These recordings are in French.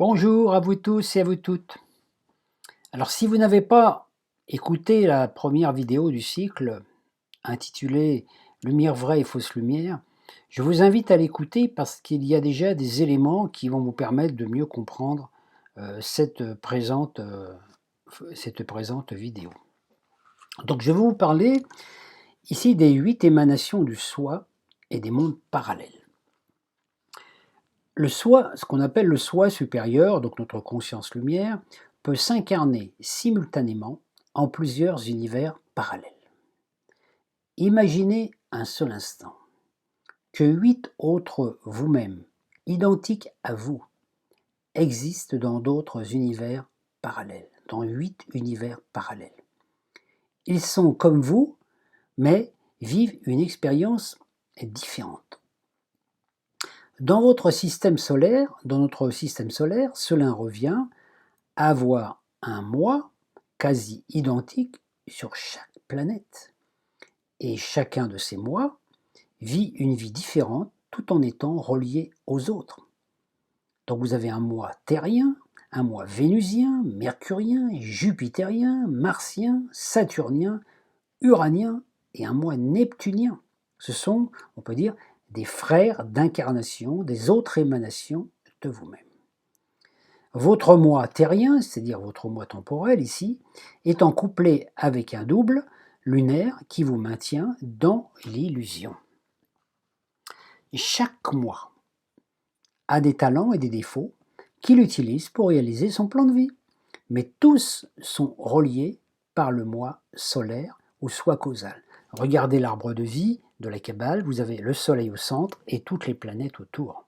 Bonjour à vous tous et à vous toutes. Alors si vous n'avez pas écouté la première vidéo du cycle intitulée Lumière vraie et fausse lumière, je vous invite à l'écouter parce qu'il y a déjà des éléments qui vont vous permettre de mieux comprendre cette présente vidéo. Donc je vais vous parler ici des 8 émanations du soi et des mondes parallèles. Le soi, ce qu'on appelle le soi supérieur, donc notre conscience lumière, peut s'incarner simultanément en plusieurs univers parallèles. Imaginez un seul instant que 8 autres vous-même, identiques à vous, existent dans d'autres univers parallèles, dans 8 univers parallèles. Ils sont comme vous, mais vivent une expérience différente. Dans votre système solaire, dans notre système solaire, cela revient à avoir un moi quasi identique sur chaque planète. Et chacun de ces moi vit une vie différente tout en étant relié aux autres. Donc vous avez un moi terrien, un moi vénusien, mercurien, jupitérien, martien, saturnien, uranien et un moi neptunien. Ce sont, on peut dire, des frères d'incarnation, des autres émanations de vous-même. Votre moi terrien, c'est-à-dire votre moi temporel ici, étant couplé avec un double lunaire qui vous maintient dans l'illusion. Chaque moi a des talents et des défauts qu'il utilise pour réaliser son plan de vie, mais tous sont reliés par le moi solaire ou soi causal. Regardez l'arbre de vie de la Kabbale, vous avez le soleil au centre et toutes les planètes autour.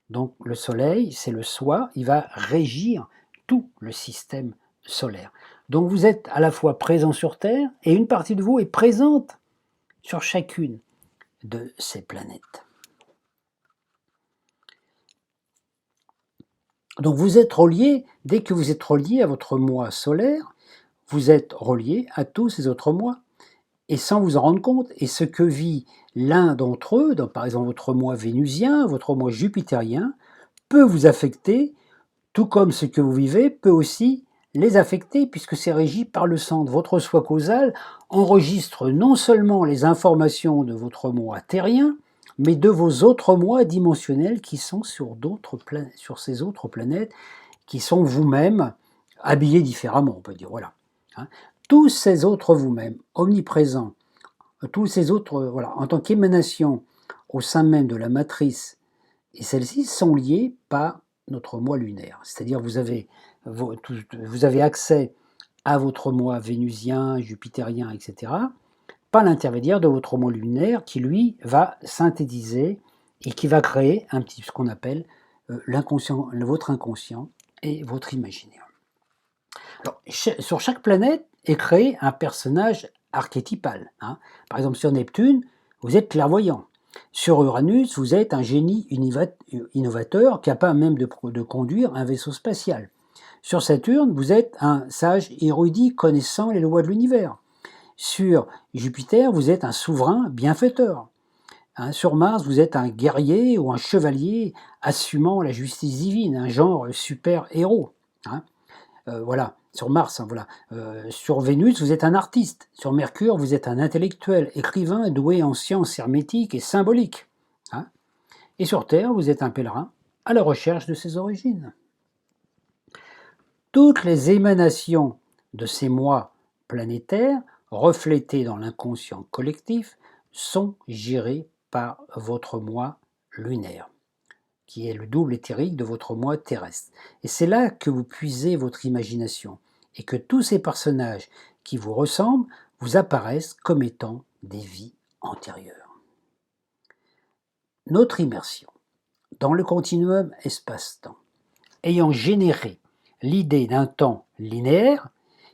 Donc le soleil, c'est le soi, il va régir tout le système solaire. Donc vous êtes à la fois présent sur Terre et une partie de vous est présente sur chacune de ces planètes. Donc vous êtes relié, dès que vous êtes relié à votre moi solaire, vous êtes relié à tous ces autres moi. Et sans vous en rendre compte, et ce que vit l'un d'entre eux, dans, par exemple votre moi vénusien, votre moi jupitérien, peut vous affecter, tout comme ce que vous vivez peut aussi les affecter, puisque c'est régi par le centre. Votre soi causal enregistre non seulement les informations de votre moi terrien, mais de vos autres moi dimensionnels qui sont sur ces autres planètes, qui sont vous-même habillés différemment, on peut dire. Voilà. Tous ces autres vous-même, omniprésents, tous ces autres, voilà, en tant qu'émanation au sein même de la matrice, et celles-ci sont liées par notre moi lunaire. C'est-à-dire vous avez accès à votre moi vénusien, jupitérien, etc., par l'intermédiaire de votre moi lunaire qui, lui, va synthétiser et qui va créer ce qu'on appelle votre inconscient et votre imaginaire. Alors, sur chaque planète est créé un personnage archétypal. Par exemple, sur Neptune, vous êtes clairvoyant. Sur Uranus, vous êtes un génie innovateur capable même de conduire un vaisseau spatial. Sur Saturne, vous êtes un sage érudit connaissant les lois de l'univers. Sur Jupiter, vous êtes un souverain bienfaiteur. Sur Mars, vous êtes un guerrier ou un chevalier assumant la justice divine, un genre super-héros. Voilà, sur Mars, voilà. Sur Vénus, vous êtes un artiste. Sur Mercure, vous êtes un intellectuel, écrivain doué en sciences hermétiques et symboliques. Et sur Terre, vous êtes un pèlerin à la recherche de ses origines. Toutes les émanations de ces moi planétaires, reflétées dans l'inconscient collectif, sont gérées par votre moi lunaire, qui est le double éthérique de votre moi terrestre. Et c'est là que vous puisez votre imagination, et que tous ces personnages qui vous ressemblent vous apparaissent comme étant des vies antérieures. Notre immersion dans le continuum espace-temps, ayant généré l'idée d'un temps linéaire,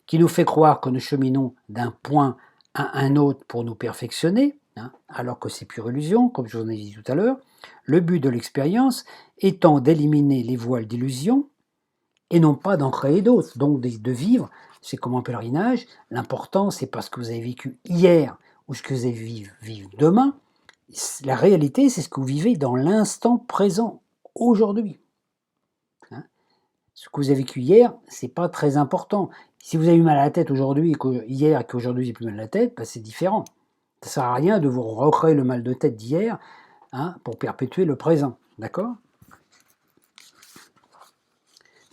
qui nous fait croire que nous cheminons d'un point à un autre pour nous perfectionner, alors que c'est pure illusion, comme je vous en ai dit tout à l'heure, le but de l'expérience étant d'éliminer les voiles d'illusion et non pas d'en créer d'autres, donc de vivre, c'est comme un pèlerinage, l'important c'est pas ce que vous avez vécu hier ou ce que vous allez vivre demain, la réalité c'est ce que vous vivez dans l'instant présent, aujourd'hui. Ce que vous avez vécu hier, c'est pas très important. Si vous avez eu mal à la tête aujourd'hui hier et qu'aujourd'hui vous avez plus mal à la tête, c'est différent. Ça ne sert à rien de vous recréer le mal de tête d'hier pour perpétuer le présent. D'accord?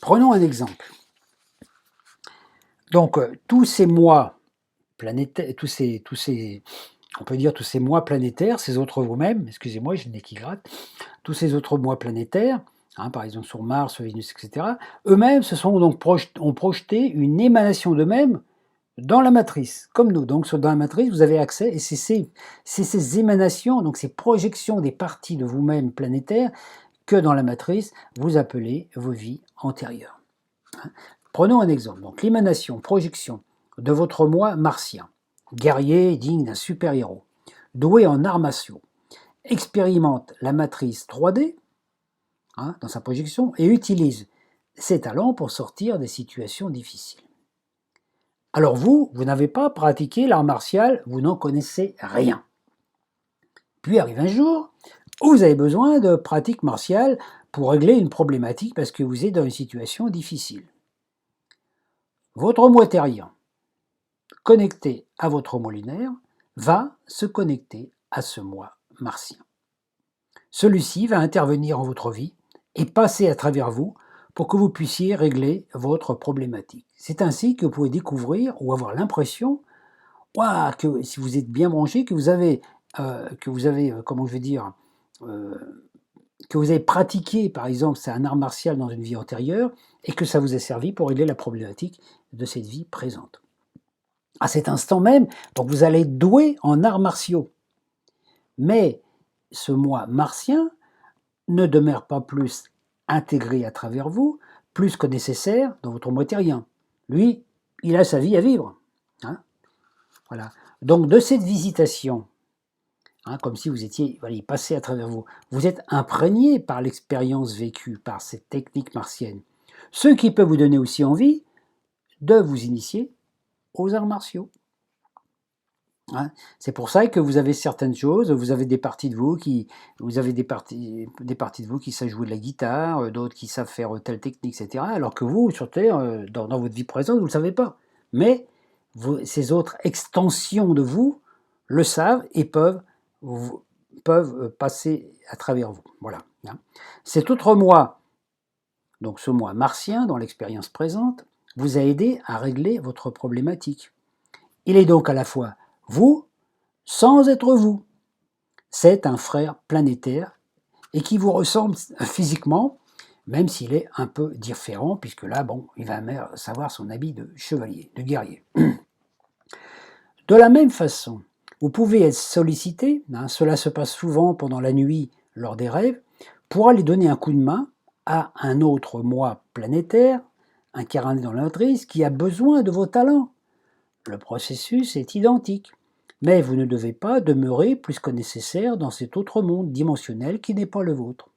Prenons un exemple. Donc, tous ces mois planétaires, on peut dire tous ces mois planétaires, ces autres vous-même, excusez-moi, j'ai le nez qui gratte, tous ces autres mois planétaires, par exemple sur Mars, sur Vénus, etc., eux-mêmes ont projeté une émanation d'eux-mêmes dans la matrice, comme nous. Donc dans la matrice, vous avez accès, et c'est ces émanations, donc ces projections des parties de vous-même planétaires, que dans la matrice, vous appelez vos vies antérieures. Prenons un exemple. Donc l'émanation, projection de votre moi martien, guerrier digne d'un super-héros, doué en arts martiaux, expérimente la matrice 3D dans sa projection et utilise ses talents pour sortir des situations difficiles. Alors vous n'avez pas pratiqué l'art martial, vous n'en connaissez rien. Puis arrive un jour où vous avez besoin de pratique martiale pour régler une problématique parce que vous êtes dans une situation difficile. Votre moi terrien, connecté à votre moi lunaire, va se connecter à ce moi martien. Celui-ci va intervenir en votre vie et passer à travers vous pour que vous puissiez régler votre problématique. C'est ainsi que vous pouvez découvrir ou avoir l'impression que si vous êtes bien branché, que vous avez pratiqué, par exemple, c'est un art martial dans une vie antérieure et que ça vous a servi pour régler la problématique de cette vie présente. À cet instant même, donc vous allez être doué en arts martiaux. Mais ce moi martien ne demeure pas plus intégré à travers vous, plus que nécessaire dans votre moi terrien. Lui, il a sa vie à vivre. Voilà. Donc de cette visitation, comme si vous étiez passé à travers vous, vous êtes imprégné par l'expérience vécue, par cette technique martienne. Ce qui peut vous donner aussi envie de vous initier aux arts martiaux. C'est pour ça que vous avez certaines choses, vous avez des parties de vous qui savent jouer de la guitare, d'autres qui savent faire telle technique, etc. Alors que vous, sur Terre, dans votre vie présente, vous ne le savez pas. Mais ces autres extensions de vous le savent et peuvent passer à travers vous. Voilà. Cet autre moi, donc ce moi martien dans l'expérience présente, vous a aidé à régler votre problématique. Il est donc à la fois vous, sans être vous. C'est un frère planétaire et qui vous ressemble physiquement, même s'il est un peu différent, puisque là, il va savoir son habit de chevalier, de guerrier. De la même façon, vous pouvez être sollicité, cela se passe souvent pendant la nuit lors des rêves, pour aller donner un coup de main à un autre moi planétaire, incarné dans la matrice, qui a besoin de vos talents. Le processus est identique, mais vous ne devez pas demeurer plus que nécessaire dans cet autre monde dimensionnel qui n'est pas le vôtre.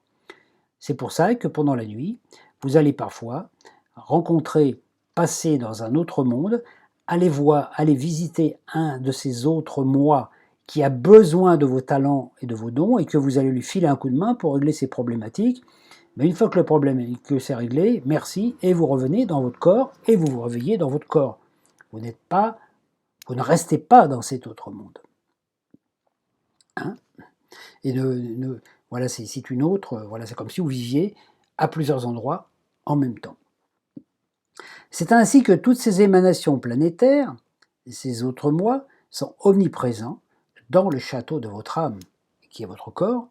C'est pour ça que pendant la nuit, vous allez parfois passer dans un autre monde, aller visiter un de ces autres moi qui a besoin de vos talents et de vos dons et que vous allez lui filer un coup de main pour régler ses problématiques. Mais une fois que le problème est réglé, merci, et vous revenez dans votre corps et vous vous réveillez dans votre corps. Vous ne restez pas dans cet autre monde. Et voilà, c'est une autre. Voilà, c'est comme si vous viviez à plusieurs endroits en même temps. C'est ainsi que toutes ces émanations planétaires, ces autres moi, sont omniprésents dans le château de votre âme, qui est votre corps,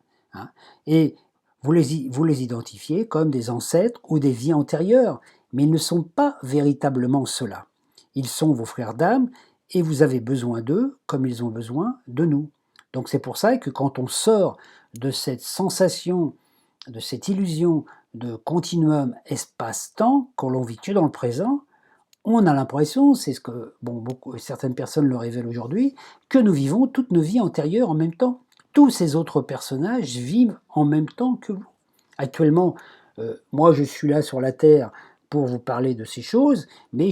et vous les identifiez comme des ancêtres ou des vies antérieures, mais ils ne sont pas véritablement cela. Ils sont vos frères d'âme et vous avez besoin d'eux comme ils ont besoin de nous. Donc c'est pour ça que quand on sort de cette sensation, de cette illusion de continuum espace-temps, quand l'on vit que dans le présent, on a l'impression, c'est ce que certaines personnes le révèlent aujourd'hui, que nous vivons toutes nos vies antérieures en même temps. Tous ces autres personnages vivent en même temps que vous. Actuellement, moi je suis là sur la Terre pour vous parler de ces choses, mais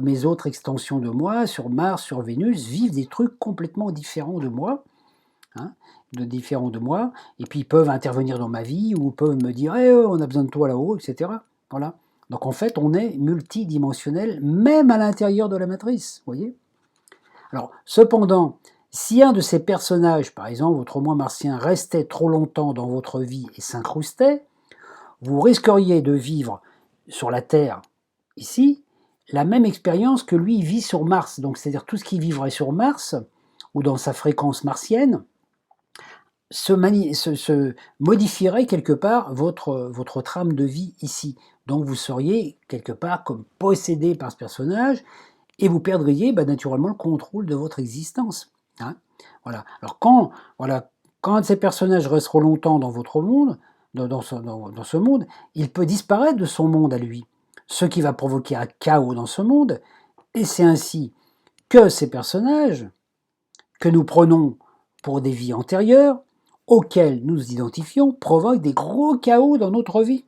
mes autres extensions de moi, sur Mars, sur Vénus, vivent des trucs complètement différents de moi, et puis ils peuvent intervenir dans ma vie, ou peuvent me dire on a besoin de toi là-haut, etc. Voilà. Donc en fait, on est multidimensionnel, même à l'intérieur de la matrice, vous voyez. Alors, cependant, si un de ces personnages, par exemple votre moi martien, restait trop longtemps dans votre vie et s'incrustait, vous risqueriez de vivre sur la Terre, ici, la même expérience que lui vit sur Mars. Donc, c'est-à-dire tout ce qui vivrait sur Mars, ou dans sa fréquence martienne, se modifierait quelque part votre trame de vie ici. Donc, vous seriez quelque part comme possédé par ce personnage, et vous perdriez naturellement le contrôle de votre existence. Hein, voilà. Alors quand ces personnages resteront longtemps dans votre monde, dans ce monde, il peut disparaître de son monde à lui, ce qui va provoquer un chaos dans ce monde, et c'est ainsi que ces personnages, que nous prenons pour des vies antérieures, auxquelles nous identifions, provoquent des gros chaos dans notre vie.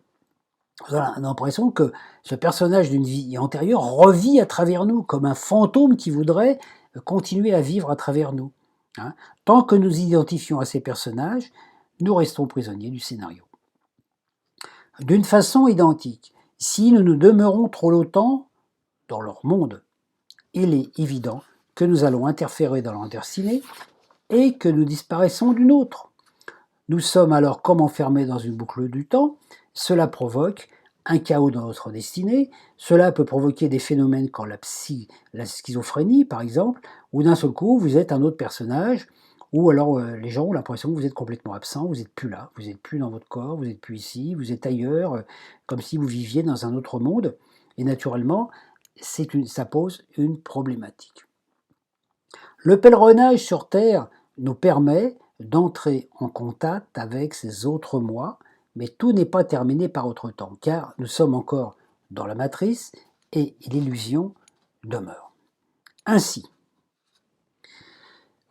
Voilà, on a l'impression que ce personnage d'une vie antérieure revit à travers nous, comme un fantôme qui voudrait continuer à vivre à travers nous. Hein. Tant que nous identifions à ces personnages, nous restons prisonniers du scénario. D'une façon identique, si nous nous demeurons trop longtemps dans leur monde, il est évident que nous allons interférer dans leur destinée et que nous disparaissons d'une autre. Nous sommes alors comme enfermés dans une boucle du temps. Cela provoque un chaos dans notre destinée. Cela peut provoquer des phénomènes comme la schizophrénie, par exemple, où d'un seul coup, vous êtes un autre personnage, ou alors les gens ont l'impression que vous êtes complètement absent, vous n'êtes plus là, vous n'êtes plus dans votre corps, vous n'êtes plus ici, vous êtes ailleurs, comme si vous viviez dans un autre monde. Et naturellement, ça pose une problématique. Le pèlerinage sur Terre nous permet d'entrer en contact avec ces autres moi, mais tout n'est pas terminé par autre temps, car nous sommes encore dans la matrice et l'illusion demeure. Ainsi,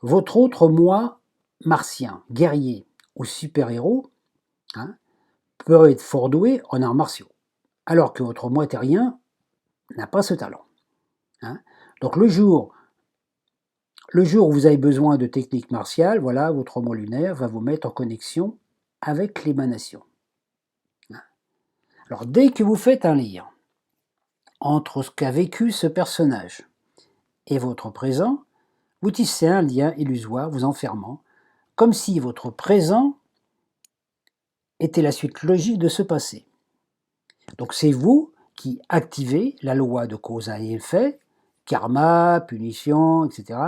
votre autre moi martien, guerrier ou super-héros, peut être fort doué en arts martiaux, alors que votre moi terrien n'a pas ce talent. Donc le jour où vous avez besoin de techniques martiales, voilà, votre moi lunaire va vous mettre en connexion avec l'émanation. Alors, dès que vous faites un lien entre ce qu'a vécu ce personnage et votre présent, vous tissez un lien illusoire vous enfermant, comme si votre présent était la suite logique de ce passé. Donc, c'est vous qui activez la loi de cause à effet, karma, punition, etc.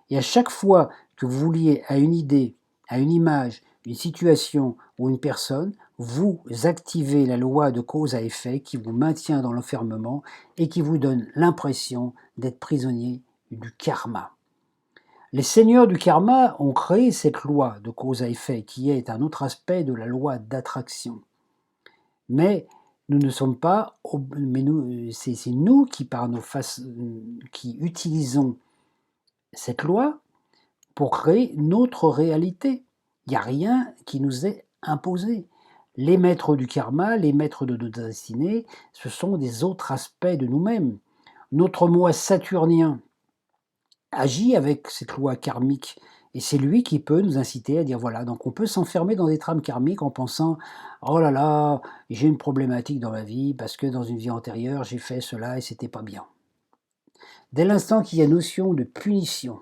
Et à chaque fois que vous vous liez à une idée, à une image, une situation ou une personne, vous activez la loi de cause à effet qui vous maintient dans l'enfermement et qui vous donne l'impression d'être prisonnier du karma. Les seigneurs du karma ont créé cette loi de cause à effet qui est un autre aspect de la loi d'attraction. Mais nous ne sommes pas, c'est nous qui qui utilisons cette loi pour créer notre réalité. Il n'y a rien qui nous est imposé. Les maîtres du karma, les maîtres de notre destinée, ce sont des autres aspects de nous-mêmes. Notre moi saturnien agit avec cette loi karmique et c'est lui qui peut nous inciter à dire voilà, donc on peut s'enfermer dans des trames karmiques en pensant oh là là, j'ai une problématique dans ma vie parce que dans une vie antérieure j'ai fait cela et c'était pas bien. Dès l'instant qu'il y a notion de punition,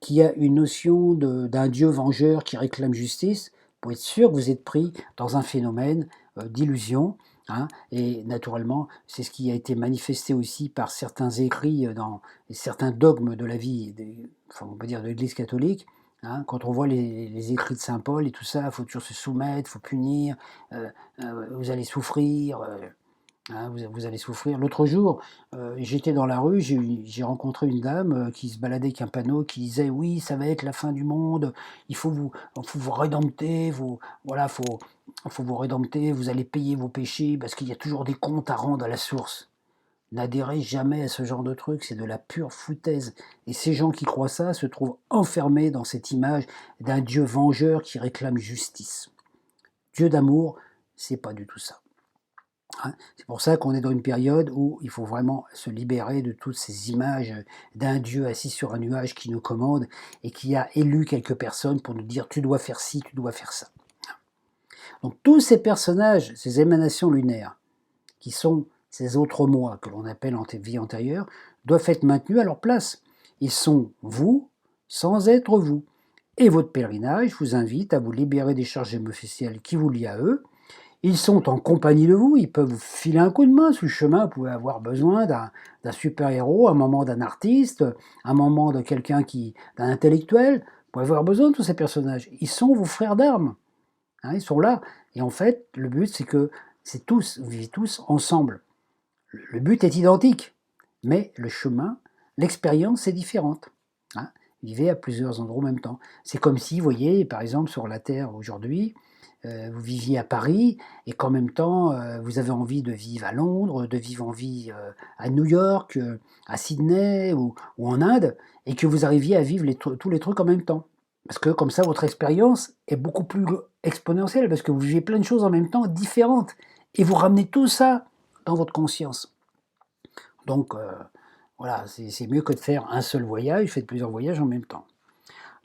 qu'il y a une notion d'un Dieu vengeur qui réclame justice, pour être sûr que vous êtes pris dans un phénomène d'illusion. Et naturellement, c'est ce qui a été manifesté aussi par certains écrits dans certains dogmes de la vie, on peut dire de l'Église catholique. Quand on voit les écrits de Saint Paul et tout ça, il faut toujours se soumettre, il faut punir, vous allez souffrir. Vous allez souffrir. L'autre jour, j'étais dans la rue, j'ai rencontré une dame qui se baladait avec un panneau qui disait oui, ça va être la fin du monde, il faut vous rédempter, faut vous rédempter, vous allez payer vos péchés parce qu'il y a toujours des comptes à rendre à la source. N'adhérez jamais à ce genre de truc, c'est de la pure foutaise. Et ces gens qui croient ça se trouvent enfermés dans cette image d'un Dieu vengeur qui réclame justice. Dieu d'amour, c'est pas du tout ça. C'est pour ça qu'on est dans une période où il faut vraiment se libérer de toutes ces images d'un Dieu assis sur un nuage qui nous commande et qui a élu quelques personnes pour nous dire tu dois faire ci, tu dois faire ça. Donc tous ces personnages, ces émanations lunaires, qui sont ces autres moi que l'on appelle en vie antérieure, doivent être maintenus à leur place. Ils sont vous sans être vous. Et votre pèlerinage vous invite à vous libérer des charges émotionnelles qui vous lient à eux. Ils sont en compagnie de vous, ils peuvent vous filer un coup de main sur le chemin, vous pouvez avoir besoin d'un super-héros, un moment d'un artiste, un moment de quelqu'un d'un intellectuel, vous pouvez avoir besoin de tous ces personnages. Ils sont vos frères d'armes, hein, ils sont là. Et en fait, le but c'est que vous vivez tous ensemble. Le but est identique, mais le chemin, l'expérience est différente. Hein. Vivez à plusieurs endroits en même temps. C'est comme si, vous voyez, par exemple, sur la Terre aujourd'hui, vous viviez à Paris et qu'en même temps, vous avez envie de vivre à Londres, de vivre à New York, à Sydney ou en Inde, et que vous arriviez à vivre tous les trucs en même temps. Parce que comme ça, votre expérience est beaucoup plus exponentielle, parce que vous vivez plein de choses en même temps, différentes. Et vous ramenez tout ça dans votre conscience. Donc, voilà, c'est mieux que de faire un seul voyage, faites plusieurs voyages en même temps.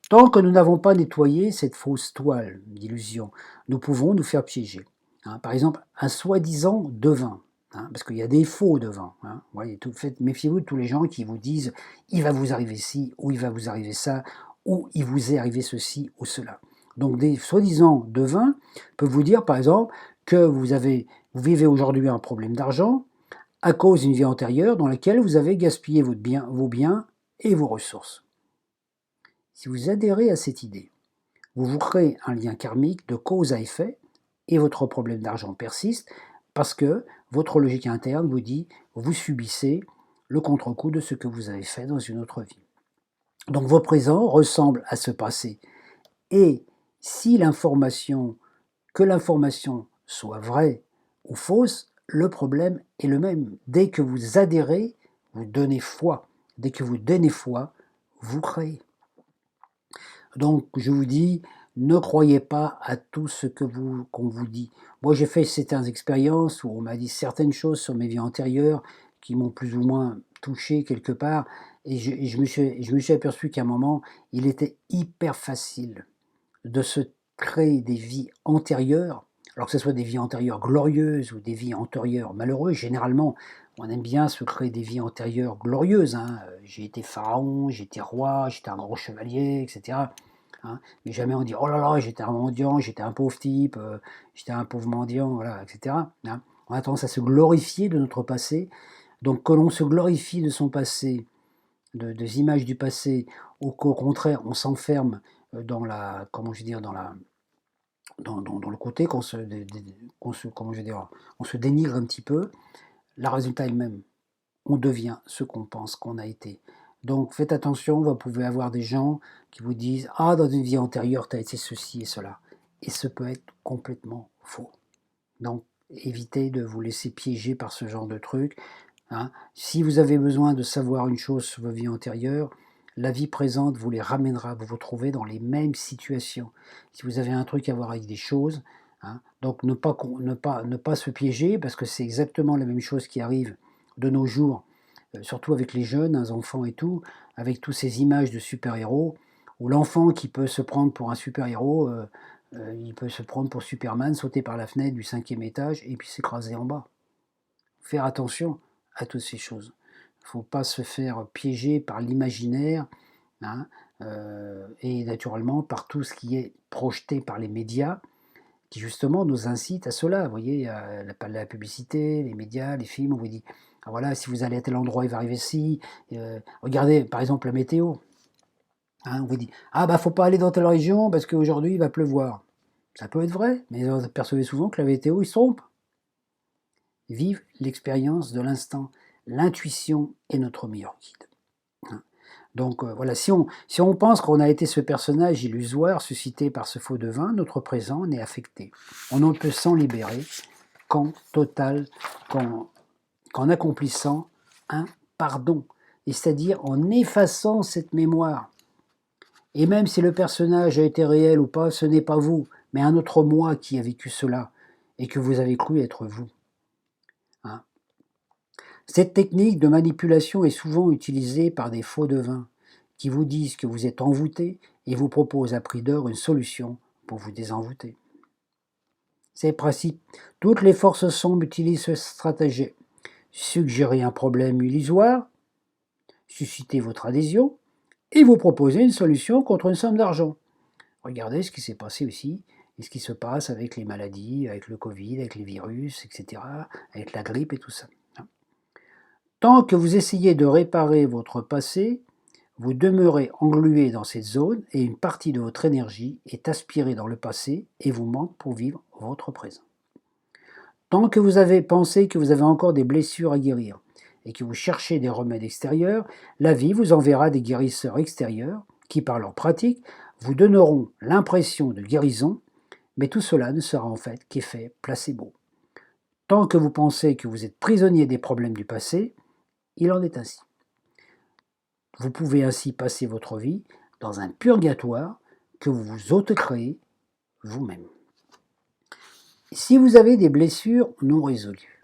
Tant que nous n'avons pas nettoyé cette fausse toile d'illusion, nous pouvons nous faire piéger. Hein, par exemple, un soi-disant devin, hein, parce qu'il y a des faux devins. Hein, voyez, méfiez-vous de tous les gens qui vous disent « il va vous arriver ci » ou « il va vous arriver ça » ou « il vous est arrivé ceci ou cela ». Donc des soi-disant devins peuvent vous dire par exemple que vous vivez aujourd'hui un problème d'argent à cause d'une vie antérieure dans laquelle vous avez gaspillé vos biens et vos ressources. Si vous adhérez à cette idée, vous créez un lien karmique de cause à effet et votre problème d'argent persiste parce que votre logique interne vous dit vous subissez le contre-coup de ce que vous avez fait dans une autre vie. Donc vos présents ressemblent à ce passé. Et si que l'information soit vraie ou fausse, le problème est le même. Dès que vous adhérez, vous donnez foi. Dès que vous donnez foi, vous créez. Donc je vous dis, ne croyez pas à tout ce qu'on vous dit. Moi j'ai fait certaines expériences où on m'a dit certaines choses sur mes vies antérieures qui m'ont plus ou moins touché quelque part, et je me suis aperçu qu'à un moment, il était hyper facile de se créer des vies antérieures, alors que ce soit des vies antérieures glorieuses ou des vies antérieures malheureuses. Généralement, on aime bien se créer des vies antérieures glorieuses. Hein. J'ai été pharaon, j'étais roi, j'étais un grand chevalier, etc. Hein. Mais jamais on dit « oh là là, j'étais un mendiant, j'étais un pauvre type, j'étais un pauvre mendiant, voilà, etc. Hein. » On a tendance à se glorifier de notre passé. Donc que l'on se glorifie de son passé, des images du passé, ou qu'au contraire on s'enferme dans la, comment je veux dire, dans le côté qu'on se dénigre un petit peu, le résultat est le même. On devient ce qu'on pense qu'on a été. Donc faites attention, vous pouvez avoir des gens qui vous disent « Ah, dans une vie antérieure, tu as été ceci et cela ». Et ce peut être complètement faux. Donc évitez de vous laisser piéger par ce genre de truc. Hein. Si vous avez besoin de savoir une chose sur vos vies antérieures, la vie présente vous les ramènera, vous vous trouvez dans les mêmes situations. Si vous avez un truc à voir avec des choses, hein, donc ne pas se piéger, parce que c'est exactement la même chose qui arrive de nos jours, surtout avec les jeunes, les enfants et tout, avec toutes ces images de super-héros, où l'enfant qui peut se prendre pour un super-héros, il peut se prendre pour Superman, sauter par la fenêtre du 5e étage et puis s'écraser en bas. Faire attention à toutes ces choses. Il ne faut pas se faire piéger par l'imaginaire, hein, et naturellement par tout ce qui est projeté par les médias, qui justement nous incitent à cela. Vous voyez, la publicité, les médias, les films, on vous dit ah, voilà, si vous allez à tel endroit, il va arriver ci. Regardez par exemple la météo. Hein, on vous dit ah bah faut pas aller dans telle région parce qu'aujourd'hui il va pleuvoir. Ça peut être vrai, mais vous percevez souvent que la météo il se trompe. Vive l'expérience de l'instant. L'intuition est notre meilleur guide. Donc voilà, si on pense qu'on a été ce personnage illusoire suscité par ce faux devin, notre présent n'est affecté. On ne peut s'en libérer qu'en accomplissant un pardon, et c'est-à-dire en effaçant cette mémoire. Et même si le personnage a été réel ou pas, ce n'est pas vous, mais un autre moi qui a vécu cela, et que vous avez cru être vous. Hein. Cette technique de manipulation est souvent utilisée par des faux devins qui vous disent que vous êtes envoûté et vous proposent à prix d'or une solution pour vous désenvoûter. C'est le principe. Toutes les forces sombres utilisent ce stratagème. Suggérer un problème illusoire, susciter votre adhésion, et vous proposer une solution contre une somme d'argent. Regardez ce qui s'est passé aussi, et ce qui se passe avec les maladies, avec le Covid, avec les virus, etc., avec la grippe et tout ça. Tant que vous essayez de réparer votre passé, vous demeurez englué dans cette zone et une partie de votre énergie est aspirée dans le passé et vous manque pour vivre votre présent. Tant que vous avez pensé que vous avez encore des blessures à guérir et que vous cherchez des remèdes extérieurs, la vie vous enverra des guérisseurs extérieurs qui, par leur pratique, vous donneront l'impression de guérison, mais tout cela ne sera en fait qu'effet placebo. Tant que vous pensez que vous êtes prisonnier des problèmes du passé, il en est ainsi. Vous pouvez ainsi passer votre vie dans un purgatoire que vous vous auto-créez vous-même. Si vous avez des blessures non résolues,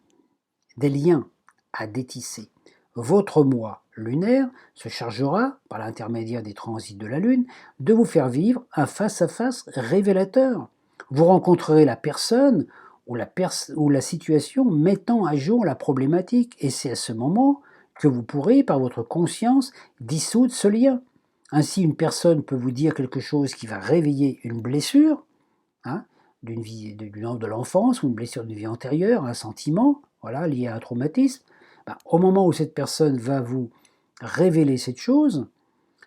des liens à détisser, votre moi lunaire se chargera, par l'intermédiaire des transits de la Lune, de vous faire vivre un face-à-face révélateur. Vous rencontrerez la personne ou la situation mettant à jour la problématique, et c'est à ce moment que vous pourrez, par votre conscience, dissoudre ce lien. Ainsi, une personne peut vous dire quelque chose qui va réveiller une blessure, d'une vie de l'enfance ou une blessure d'une vie antérieure, un sentiment, voilà, lié à un traumatisme. Au moment où cette personne va vous révéler cette chose,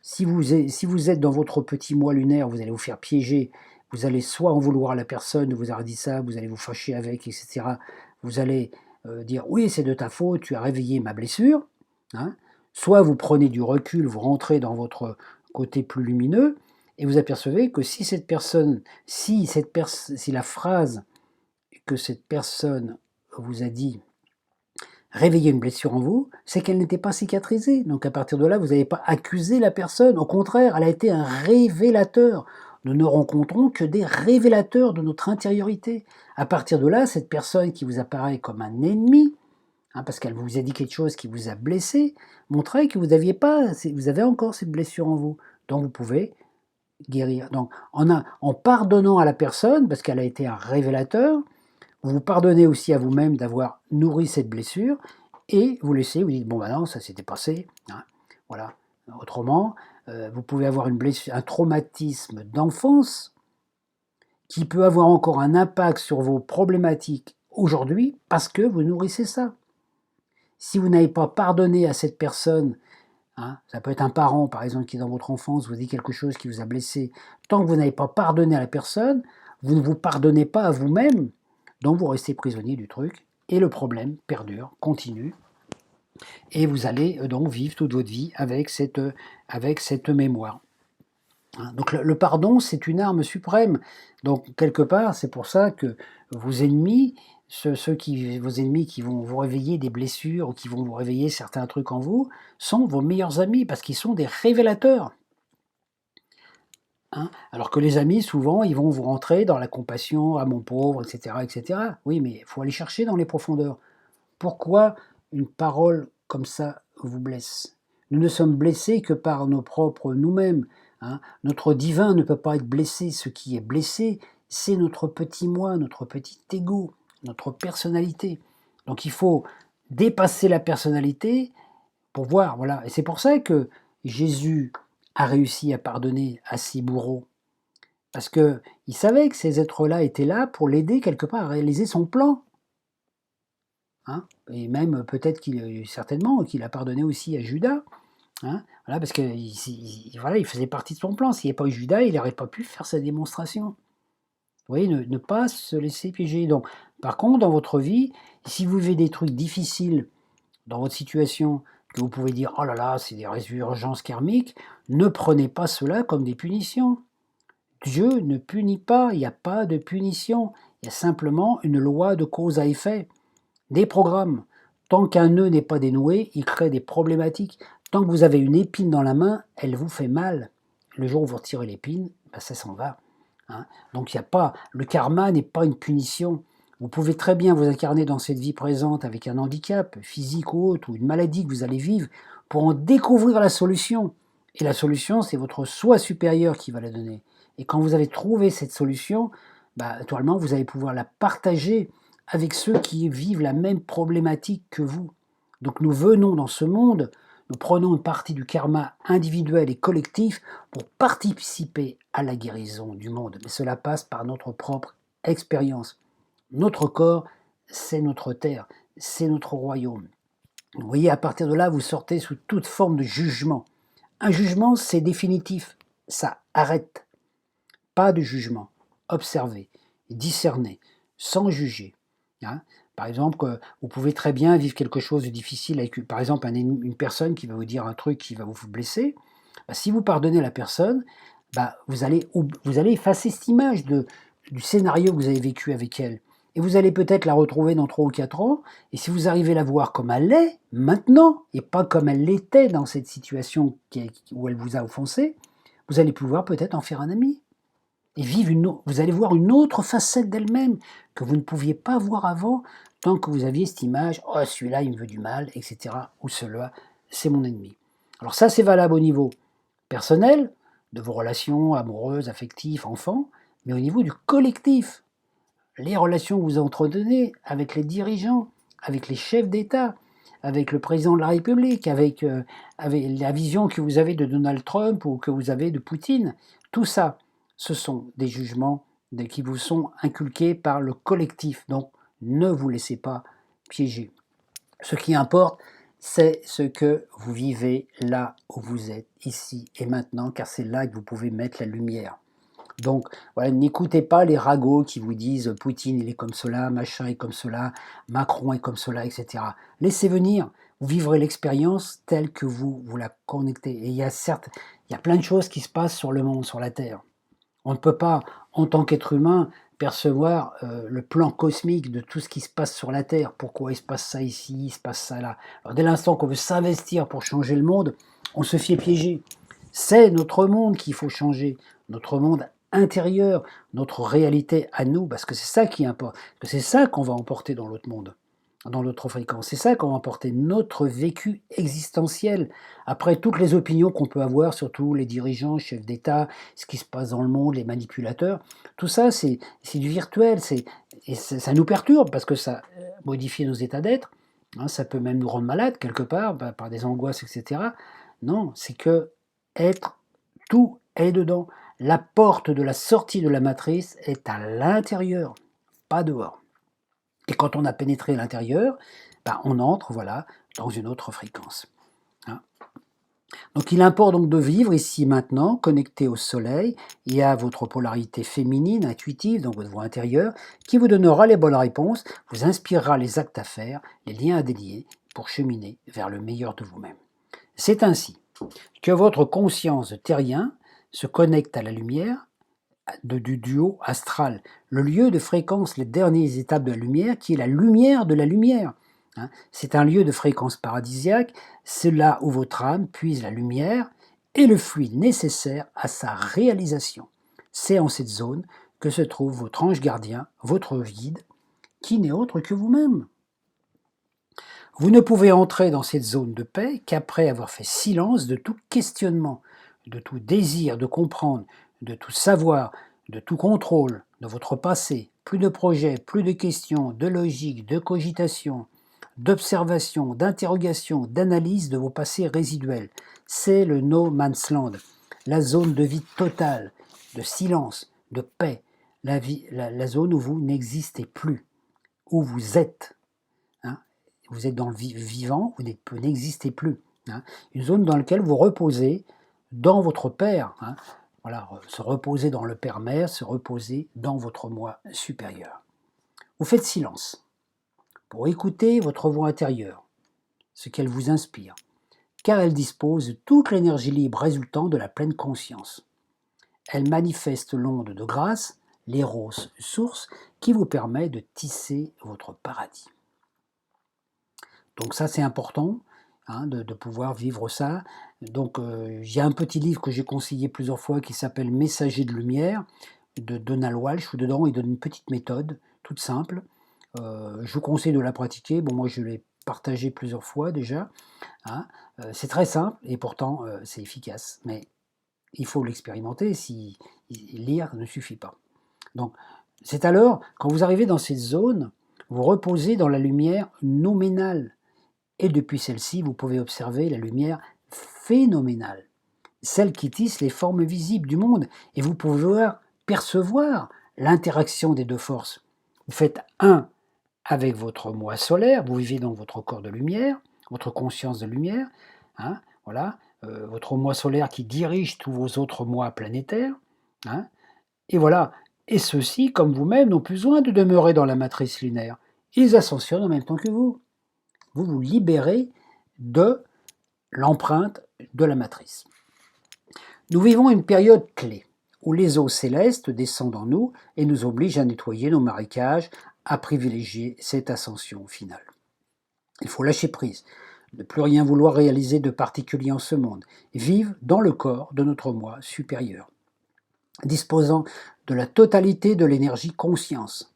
si vous êtes dans votre petit moi lunaire, vous allez vous faire piéger, vous allez soit en vouloir à la personne de vous avoir dit ça, vous allez vous fâcher avec, etc. Vous allez dire oui, c'est de ta faute, tu as réveillé ma blessure. Soit vous prenez du recul, vous rentrez dans votre côté plus lumineux, et vous apercevez que si la phrase que cette personne vous a dit réveiller une blessure en vous, c'est qu'elle n'était pas cicatrisée. Donc à partir de là, vous n'avez pas accusé la personne. Au contraire, elle a été un révélateur. Nous ne rencontrons que des révélateurs de notre intériorité. À partir de là, cette personne qui vous apparaît comme un ennemi, parce qu'elle vous a dit quelque chose qui vous a blessé, montrait que vous avez encore cette blessure en vous. Donc vous pouvez guérir. Donc en pardonnant à la personne, parce qu'elle a été un révélateur, vous pardonnez aussi à vous-même d'avoir nourri cette blessure, et vous laissez, vous dites, bon non, ça s'était passé. Voilà. Autrement, vous pouvez avoir une blessure, un traumatisme d'enfance qui peut avoir encore un impact sur vos problématiques aujourd'hui parce que vous nourrissez ça. Si vous n'avez pas pardonné à cette personne, ça peut être un parent par exemple qui dans votre enfance vous dit quelque chose qui vous a blessé, tant que vous n'avez pas pardonné à la personne, vous ne vous pardonnez pas à vous-même, donc vous restez prisonnier du truc et le problème perdure, continue, et vous allez donc vivre toute votre vie avec cette mémoire. Donc le pardon, c'est une arme suprême. Donc quelque part, c'est pour ça que vos ennemis, vos ennemis qui vont vous réveiller des blessures ou qui vont vous réveiller certains trucs en vous, sont vos meilleurs amis parce qu'ils sont des révélateurs. Alors que les amis, souvent, ils vont vous rentrer dans la compassion, ah mon pauvre, etc., etc. Oui, mais il faut aller chercher dans les profondeurs. Pourquoi une parole comme ça vous blesse? Nous ne sommes blessés que par nos propres nous-mêmes. Notre divin ne peut pas être blessé. Ce qui est blessé, c'est notre petit moi, notre petit ego, notre personnalité. Donc il faut dépasser la personnalité pour voir. Voilà. Et c'est pour ça que Jésus a réussi à pardonner à ses bourreaux. Parce qu'il savait que ces êtres-là étaient là pour l'aider quelque part à réaliser son plan. Et même peut-être certainement qu'il a pardonné aussi à Judas. Voilà, parce qu'il il faisait partie de son plan. S'il n'y avait pas eu Judas, il n'aurait pas pu faire sa démonstration. Vous voyez, ne pas se laisser piéger. Donc, par contre, dans votre vie, si vous vivez des trucs difficiles dans votre situation, que vous pouvez dire « Oh là là, c'est des résurgences karmiques », ne prenez pas cela comme des punitions. Dieu ne punit pas, il n'y a pas de punition. Il y a simplement une loi de cause à effet. Des programmes. Tant qu'un nœud n'est pas dénoué, il crée des problématiques. Tant que vous avez une épine dans la main, elle vous fait mal. Le jour où vous retirez l'épine, ça s'en va. Donc il n'y a pas, le karma n'est pas une punition. Vous pouvez très bien vous incarner dans cette vie présente avec un handicap physique ou autre, ou une maladie que vous allez vivre, pour en découvrir la solution. Et la solution, c'est votre soi supérieur qui va la donner. Et quand vous avez trouvé cette solution, naturellement, vous allez pouvoir la partager avec ceux qui vivent la même problématique que vous. Donc nous venons dans ce monde, nous prenons une partie du karma individuel et collectif pour participer à la guérison du monde. Mais cela passe par notre propre expérience. Notre corps, c'est notre terre, c'est notre royaume. Vous voyez, à partir de là, vous sortez sous toute forme de jugement. Un jugement, c'est définitif, ça arrête. Pas de jugement. Observez, discernez, sans juger. Hein. Par exemple, vous pouvez très bien vivre quelque chose de difficile avec, par exemple, une personne qui va vous dire un truc qui va vous blesser. Si vous pardonnez la personne, vous allez effacer cette image du scénario que vous avez vécu avec elle. Et vous allez peut-être la retrouver dans 3 ou 4 ans. Et si vous arrivez à la voir comme elle est, maintenant, et pas comme elle l'était dans cette situation où elle vous a offensé, vous allez pouvoir peut-être en faire un ami. Et vous allez voir une autre facette d'elle-même que vous ne pouviez pas voir avant tant que vous aviez cette image, oh celui-là il me veut du mal, etc. Ou celui-là c'est mon ennemi. Alors ça c'est valable au niveau personnel, de vos relations amoureuses, affectives, enfants, mais au niveau du collectif. Les relations que vous entretenez avec les dirigeants, avec les chefs d'État, avec le président de la République, avec la vision que vous avez de Donald Trump ou que vous avez de Poutine, tout ça, ce sont des jugements qui vous sont inculqués par le collectif. Donc, ne vous laissez pas piéger. Ce qui importe, c'est ce que vous vivez là où vous êtes, ici et maintenant, car c'est là que vous pouvez mettre la lumière. Donc, voilà, n'écoutez pas les ragots qui vous disent Poutine il est comme cela, machin est comme cela, Macron est comme cela, etc. Laissez venir, vous vivrez l'expérience telle que vous la connectez. Et il y a plein de choses qui se passent sur le monde, sur la Terre. On ne peut pas, en tant qu'être humain, percevoir le plan cosmique de tout ce qui se passe sur la Terre. Pourquoi il se passe ça ici, il se passe ça là. Alors, dès l'instant qu'on veut s'investir pour changer le monde, on se fait piéger. C'est notre monde qu'il faut changer, notre monde intérieur, notre réalité à nous, parce que c'est ça qui importe, que c'est ça qu'on va emporter dans l'autre monde, dans l'autre fréquence, c'est ça qu'on va emporter, notre vécu existentiel, après toutes les opinions qu'on peut avoir, surtout les dirigeants, chefs d'État, ce qui se passe dans le monde, les manipulateurs, tout ça c'est du virtuel, et ça nous perturbe, parce que ça modifie nos états d'être, hein, ça peut même nous rendre malades quelque part, par des angoisses, etc. Non, c'est que être, tout est dedans. La porte de la sortie de la matrice est à l'intérieur, pas dehors. Et quand on a pénétré l'intérieur, on entre voilà, dans une autre fréquence. Hein. Donc il importe donc de vivre ici maintenant, connecté au soleil et à votre polarité féminine, intuitive, donc votre voix intérieure, qui vous donnera les bonnes réponses, vous inspirera les actes à faire, les liens à délier, pour cheminer vers le meilleur de vous-même. C'est ainsi que votre conscience terrien se connecte à la lumière du duo astral, le lieu de fréquence, les dernières étapes de la lumière, qui est la lumière de la lumière. Hein. C'est un lieu de fréquence paradisiaque, c'est là où votre âme puise la lumière et le fluide nécessaire à sa réalisation. C'est en cette zone que se trouve votre ange gardien, votre guide, qui n'est autre que vous-même. Vous ne pouvez entrer dans cette zone de paix qu'après avoir fait silence de tout questionnement, de tout désir de comprendre, de tout savoir, de tout contrôle de votre passé. Plus de projets, plus de questions, de logique, de cogitation, d'observation, d'interrogation, d'analyse de vos passés résiduels. C'est le no man's land, la zone de vide totale, de silence, de paix, la zone où vous n'existez plus, où vous êtes. Hein. Vous êtes dans le vivant, vous n'existez plus. Hein. Une zone dans laquelle vous reposez dans votre Père. Hein. Voilà, se reposer dans le Père-Mère, se reposer dans votre moi supérieur. Vous faites silence pour écouter votre voix intérieure, ce qu'elle vous inspire, car elle dispose de toute l'énergie libre résultant de la pleine conscience. Elle manifeste l'onde de grâce, l'éros source, qui vous permet de tisser votre paradis. Donc ça c'est important, hein, de pouvoir vivre ça. Donc il y a un petit livre que j'ai conseillé plusieurs fois qui s'appelle Messager de lumière de Donald Walsh, où dedans il donne une petite méthode toute simple. Je vous conseille de la pratiquer. Bon, moi je l'ai partagé plusieurs fois déjà. Hein. C'est très simple et pourtant c'est efficace. Mais il faut l'expérimenter, si lire ne suffit pas. Donc C'est alors, quand vous arrivez dans cette zone, vous reposez dans la lumière nominale. Et depuis celle-ci, vous pouvez observer la lumière phénoménale, celle qui tisse les formes visibles du monde. Et vous pouvez percevoir l'interaction des deux forces. Vous faites un avec votre moi solaire, vous vivez dans votre corps de lumière, votre conscience de lumière, hein, voilà, votre moi solaire qui dirige tous vos autres moi planétaires, hein, et voilà. Et ceux-ci, comme vous-même, n'ont plus besoin de demeurer dans la matrice lunaire. Ils ascensionnent en même temps que vous. Vous vous libérez de l'empreinte de la matrice. Nous vivons une période clé où les eaux célestes descendent en nous et nous obligent à nettoyer nos marécages, à privilégier cette ascension finale. Il faut lâcher prise, ne plus rien vouloir réaliser de particulier en ce monde, vivre dans le corps de notre moi supérieur, disposant de la totalité de l'énergie conscience,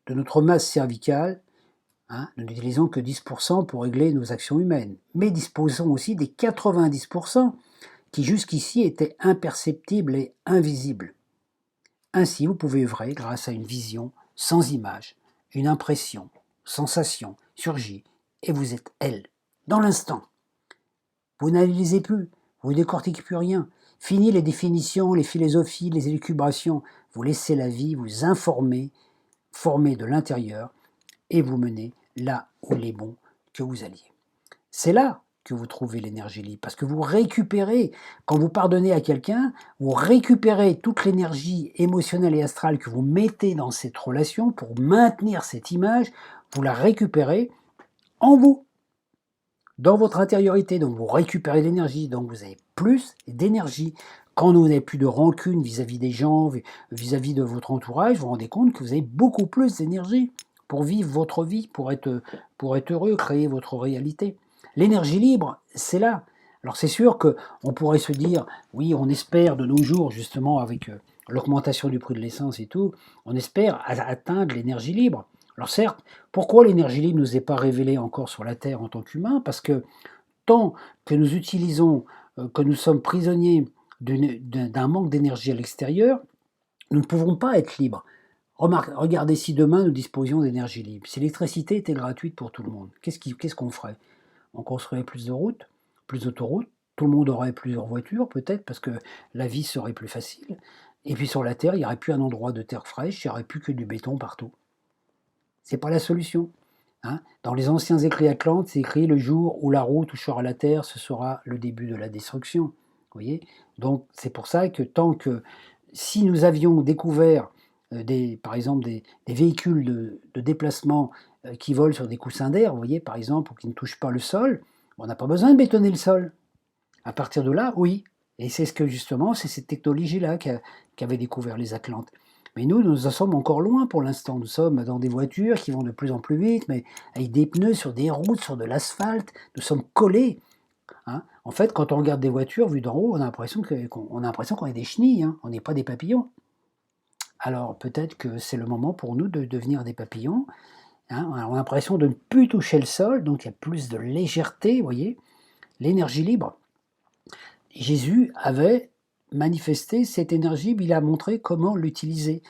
de notre masse cervicale. Nous n'utilisons que 10% pour régler nos actions humaines, mais disposons aussi des 90% qui jusqu'ici étaient imperceptibles et invisibles. Ainsi, vous pouvez œuvrer grâce à une vision sans image, une impression, sensation surgit et vous êtes elle, dans l'instant. Vous n'analysez plus, vous ne décortiquez plus rien. Fini les définitions, les philosophies, les élucubrations. Vous laissez la vie vous informer, former de l'intérieur et vous mener là où il est bon que vous alliez. C'est là que vous trouvez l'énergie libre, parce que vous récupérez, quand vous pardonnez à quelqu'un, vous récupérez toute l'énergie émotionnelle et astrale que vous mettez dans cette relation pour maintenir cette image, vous la récupérez en vous, dans votre intériorité, donc vous récupérez de l'énergie, donc vous avez plus d'énergie. Quand vous n'avez plus de rancune vis-à-vis des gens, vis-à-vis de votre entourage, vous vous rendez compte que vous avez beaucoup plus d'énergie pour vivre votre vie, pour être heureux, créer votre réalité. L'énergie libre, c'est là. Alors c'est sûr qu'on pourrait se dire, oui, on espère de nos jours, justement, avec l'augmentation du prix de l'essence et tout, on espère atteindre l'énergie libre. Alors certes, pourquoi l'énergie libre ne nous est pas révélée encore sur la Terre en tant qu'humains? Parce que tant que nous utilisons, que nous sommes prisonniers d'un manque d'énergie à l'extérieur, nous ne pouvons pas être libres. Regardez si demain nous disposions d'énergie libre. Si l'électricité était gratuite pour tout le monde, qu'est-ce qu'on ferait? On construirait plus de routes, plus d'autoroutes, tout le monde aurait plusieurs voitures peut-être parce que la vie serait plus facile. Et puis sur la Terre, il n'y aurait plus un endroit de terre fraîche, il n'y aurait plus que du béton partout. C'est pas la solution. Dans les anciens écrits Atlantes, c'est écrit le jour où la roue touchera la terre, ce sera le début de la destruction. Vous voyez? Donc c'est pour ça que tant que si nous avions découvert par exemple des véhicules de déplacement qui volent sur des coussins d'air, vous voyez, par exemple, ou qui ne touchent pas le sol, on n'a pas besoin de bétonner le sol. À partir de là, oui. Et c'est c'est cette technologie-là qu'avaient découvert les Atlantes. Mais nous en sommes encore loin pour l'instant. Nous sommes dans des voitures qui vont de plus en plus vite, mais avec des pneus sur des routes, sur de l'asphalte. Nous sommes collés. En fait, quand on regarde des voitures vues d'en haut, on a l'impression qu'on est des chenilles, on n'est pas des papillons. Alors peut-être que c'est le moment pour nous de devenir des papillons. On a l'impression de ne plus toucher le sol, donc il y a plus de légèreté, vous voyez. L'énergie libre. Jésus avait manifesté cette énergie, mais il a montré comment l'utiliser.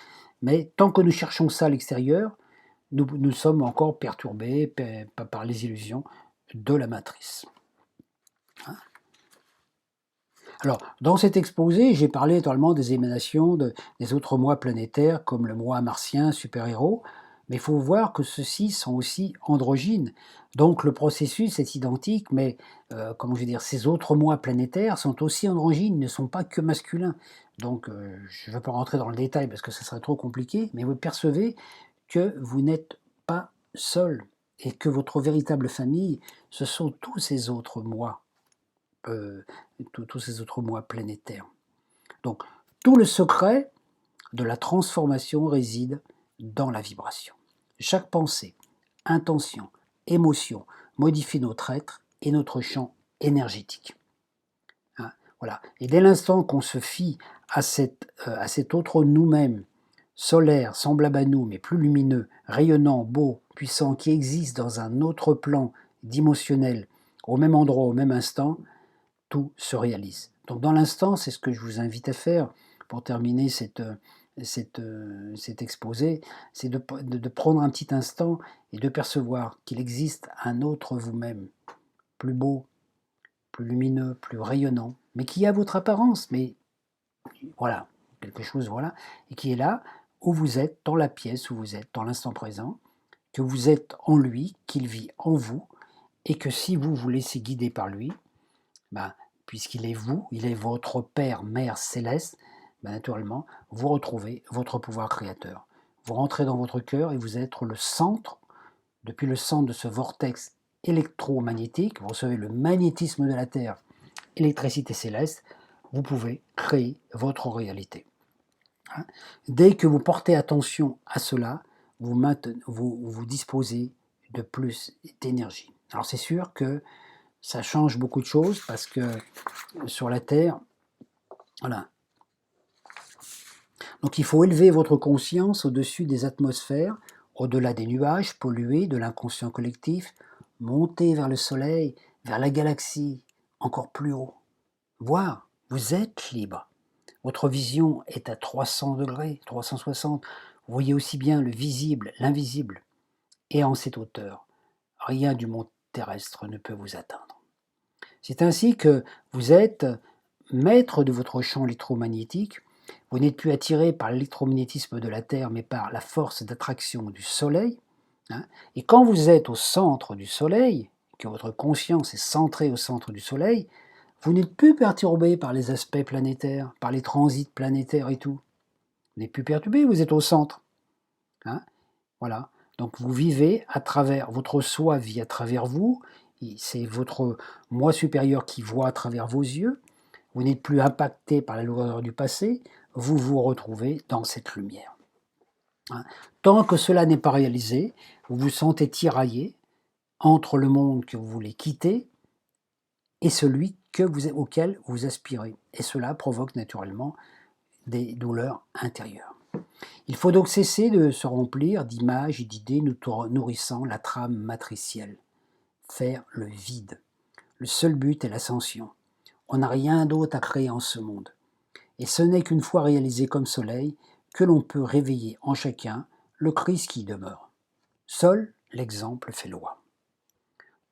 Mais tant que nous cherchons ça à l'extérieur, nous sommes encore perturbés par les illusions de la matrice. Alors, dans cet exposé, j'ai parlé naturellement des émanations des autres moi planétaires, comme le moi martien, super-héros, mais il faut voir que ceux-ci sont aussi androgynes. Donc le processus est identique, mais ces autres moi planétaires sont aussi androgynes, ils ne sont pas que masculins. Donc je ne vais pas rentrer dans le détail parce que ce serait trop compliqué, mais vous percevez que vous n'êtes pas seul et que votre véritable famille, ce sont tous ces autres moi. Tous ces autres moi planétaires. Donc, tout le secret de la transformation réside dans la vibration. Chaque pensée, intention, émotion modifie notre être et notre champ énergétique. Voilà. Et dès l'instant qu'on se fie à cet autre nous-mêmes, solaire, semblable à nous, mais plus lumineux, rayonnant, beau, puissant, qui existe dans un autre plan d'émotionnel, au même endroit, au même instant, tout se réalise. Donc dans l'instant, c'est ce que je vous invite à faire pour terminer cette cet exposé, c'est de prendre un petit instant et de percevoir qu'il existe un autre vous-même, plus beau, plus lumineux, plus rayonnant, mais qui a votre apparence, mais voilà, quelque chose, voilà, et qui est là, où vous êtes, dans la pièce où vous êtes, dans l'instant présent, que vous êtes en lui, qu'il vit en vous, et que si vous vous laissez guider par lui, ben, puisqu'il est vous, il est votre Père, Mère céleste, ben, naturellement, vous retrouvez votre pouvoir créateur. Vous rentrez dans votre cœur et vous êtes le centre, depuis le centre de ce vortex électromagnétique, vous recevez le magnétisme de la Terre, électricité céleste, vous pouvez créer votre réalité. Dès que vous portez attention à cela, vous disposez de plus d'énergie. Alors c'est sûr que ça change beaucoup de choses parce que sur la Terre, voilà. Donc il faut élever votre conscience au-dessus des atmosphères, au-delà des nuages pollués de l'inconscient collectif, monter vers le Soleil, vers la galaxie, encore plus haut. Voir, vous êtes libre. Votre vision est à 300 degrés, 360. Vous voyez aussi bien le visible, l'invisible. Et en cette hauteur, rien du monde terrestre ne peut vous atteindre. C'est ainsi que vous êtes maître de votre champ électromagnétique. Vous n'êtes plus attiré par l'électromagnétisme de la Terre, mais par la force d'attraction du Soleil. Et quand vous êtes au centre du Soleil, que votre conscience est centrée au centre du Soleil, vous n'êtes plus perturbé par les aspects planétaires, par les transits planétaires et tout. Vous n'êtes plus perturbé, vous êtes au centre. Voilà. Donc vous vivez à travers, votre soi vit à travers vous, c'est votre moi supérieur qui voit à travers vos yeux, vous n'êtes plus impacté par la lourdeur du passé, vous vous retrouvez dans cette lumière. Tant que cela n'est pas réalisé, vous vous sentez tiraillé entre le monde que vous voulez quitter et celui auquel vous aspirez. Et cela provoque naturellement des douleurs intérieures. Il faut donc cesser de se remplir d'images et d'idées nourrissant la trame matricielle. Faire le vide. Le seul but est l'ascension. On n'a rien d'autre à créer en ce monde. Et ce n'est qu'une fois réalisé comme soleil que l'on peut réveiller en chacun le Christ qui demeure. Seul l'exemple fait loi.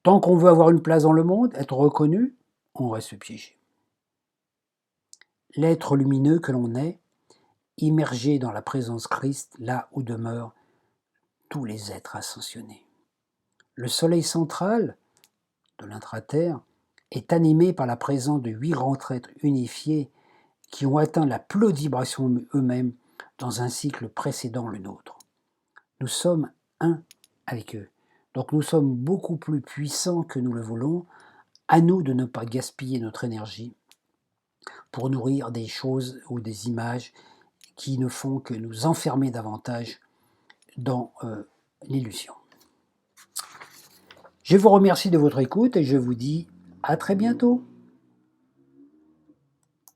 Tant qu'on veut avoir une place dans le monde, être reconnu, on reste piégé. L'être lumineux que l'on est, immergé dans la présence Christ, là où demeurent tous les êtres ascensionnés. Le soleil central de l'intra-terre est animé par la présence de 8 grands êtres unifiés qui ont atteint la plus haute vibration eux-mêmes dans un cycle précédent le nôtre. Nous sommes un avec eux. Donc nous sommes beaucoup plus puissants que nous le voulons. À nous de ne pas gaspiller notre énergie pour nourrir des choses ou des images qui ne font que nous enfermer davantage dans l'illusion. Je vous remercie de votre écoute et je vous dis à très bientôt.